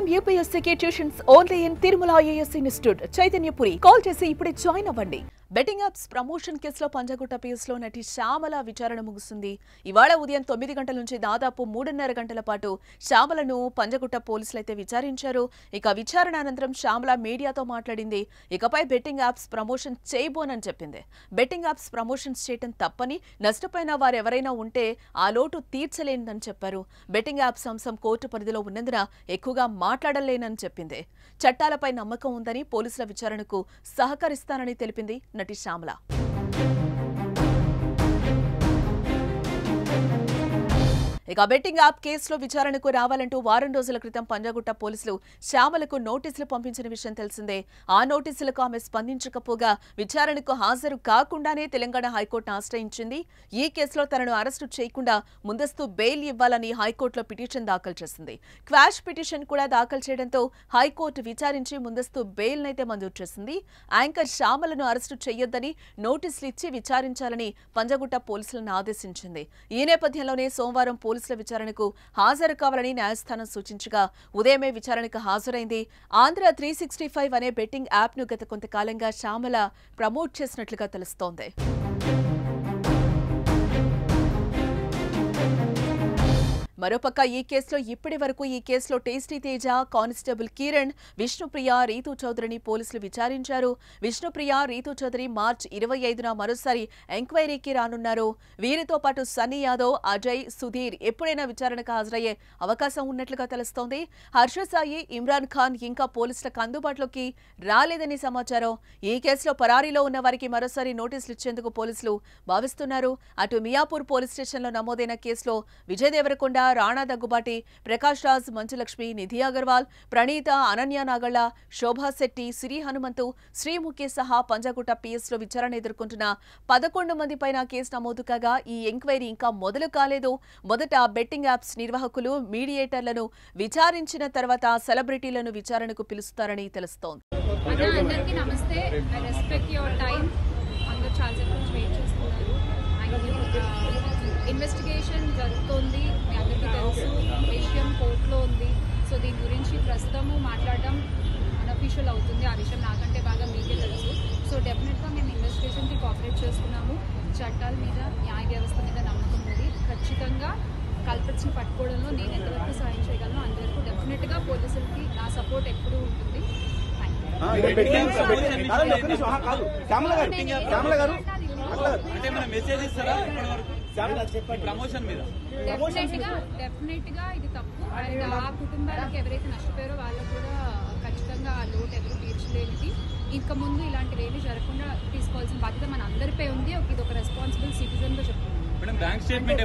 IIM UPSC tuitions only in Tirumala IAS Institute, Chaitanyapuri. Call chesi ipude join avandi. Betting apps promotion కేసులో పంజాగుట్ట పిఎస్లో నటి శ్యామల విచారణ ముగిసింది. ఇవాళ ఉదయం 9 గంటల నుంచి దాదాపు 3.5 గంటల పాటు శ్యామలను పంజాగుట్ట పోలీసులైతే విచారించారు. ఇక విచారణ అనంతరం శ్యామల మీడియాతో మాట్లాడింది. ఇకపై బెట్టింగ్ యాప్స్ ప్రమోషన్ చేయబోనని చెప్పింది. బెట్టింగ్ యాప్స్ ప్రమోషన్స్ చేయడం తప్పని, నష్టపోయిన వారెవరైనా ఉంటే ఆ లోటు తీర్చలేనని చెప్పారు. బెట్టింగ్ యాప్స్ అంశం కోర్టు పరిధిలో ఉన్నందున ఎక్కువగా మాట్లాడలేనని చెప్పింది. చట్టాలపై నమ్మకం ఉందని, పోలీసుల విచారణకు సహకరిస్తానని తెలిపింది నటి శ్యామల. ఇక బెట్టింగ్ యాప్ కేసులో విచారణకు రావాలంటూ వారం రోజుల క్రితం పంజాగుట్ట పోలీసులు శ్యామలకు నోటీసులు పంపించిన విషయం తెలిసిందే. ఆ నోటీసులకు ఆమె స్పందించకపోగా విచారణకు హాజరు కాకుండానే తెలంగాణ హైకోర్టును ఆశ్రయించింది. ఈ కేసులో తనను అరెస్టు చేయకుండా ముందస్తు బెయిల్ ఇవ్వాలని హైకోర్టులో పిటిషన్ దాఖలు చేసింది. క్వాష్ పిటిషన్ కూడా దాఖలు చేయడంతో హైకోర్టు విచారించి ముందస్తు బెయిల్ నైతే మంజూరు చేసింది. యాంకర్ శ్యామలను అరెస్టు చేయొద్దని నోటీసులు ఇచ్చి విచారించాలని పంజాగుట్ట పోలీసులను ఆదేశించింది. ఈ నేపథ్యంలోనే సోమవారం పోలీసుల విచారణకు హాజరు కావాలని న్యాయస్థానం సూచించగా ఉదయమే విచారణకు హాజరైంది. ఆంధ్ర 365 అనే బెట్టింగ్ యాప్ ను గత కొంతకాలంగా శ్యామల ప్రమోట్ చేసినట్లుగా తెలుస్తోంది. మరోపక్క ఈ కేసులో టేస్టీ తేజ, కానిస్టేబుల్ కిరణ్, విష్ణుప్రియ, రీతూ చౌదరిని పోలీసులు విచారించారు. విష్ణుప్రియ, రీతూ చౌదరి మార్చి 25న మరోసారి ఎంక్వైరీకి రానున్నారు. వీరితో పాటు సన్నీ యాదవ్, అజయ్, సుధీర్ ఎప్పుడైనా విచారణకు హాజరయ్యే అవకాశం ఉన్నట్లుగా తెలుస్తోంది. హర్షసాయి, ఇమ్రాన్ ఖాన్ ఇంకా పోలీసులకు అందుబాటులోకి రాలేదని సమాచారం. ఈ కేసులో పరారీలో ఉన్న వారికి మరోసారి నోటీసులు ఇచ్చేందుకు పోలీసులు భావిస్తున్నారు. అటు మియాపూర్ పోలీస్ స్టేషన్లో నమోదైన కేసులో విజయ్ దేవరకొండ, రాణా దగ్గుబాటి, ప్రకాష్ రాజ్, మంచులక్ష్మి, నిధి అగర్వాల్, ప్రణీత, అనన్య నాగళ్ల, శోభా శెట్టి, సిరి హనుమంతు, శ్రీముఖి సహా పంజాగుట్ట పిఎస్లో విచారణ ఎదుర్కొంటున్న 11 మంది పైన కేసు నమోదు కాగా ఈ ఎంక్వైరీ ఇంకా మొదలు కాలేదు. మొదట బెట్టింగ్ యాప్స్ నిర్వాహకులు, మీడియేటర్లను విచారించిన తర్వాత సెలబ్రిటీలను విచారణకు పిలుస్తారని తెలుస్తోంది. ఇన్వెస్టిగేషన్ జరుగుతోంది, మీ అందరికీ తెలుసు. విషయం కోర్టులో ఉంది. సో దీని గురించి ప్రస్తుతము మాట్లాడడం అన్అఫీషియల్ అవుతుంది. ఆ విషయం నాకంటే బాగా మీకే తెలుసు. సో డెఫినెట్గా మేము ఇన్వెస్టిగేషన్కి కోఆపరేట్ చేస్తున్నాము. చట్టాల మీద, న్యాయ వ్యవస్థ మీద నమ్మకం ఉంది. ఖచ్చితంగా కల్పిట్స్ని పట్టుకోవడంలో నేను ఎంతవరకు సాయం చేయగలను అంతవరకు డెఫినెట్గా పోలీసులకి నా సపోర్ట్ ఎప్పుడూ ఉంటుంది. డెఫినెట్ గా ఇది తప్పు. అండ్ ఆ కుటుంబాలకు ఎవరైతే నష్టపోయారో వాళ్ళకు కూడా ఖచ్చితంగా ఆ లోటు ఎవరు తీర్చలేనిది. ఇంకా ముందు ఇలాంటివి ఏమీ జరగకుండా తీసుకోవాల్సిన బాధ్యత మన అందరిపై ఉంది. ఇది ఒక రెస్పాన్సిబుల్ సిటిజన్ గా చెప్తున్నాను. Bank statement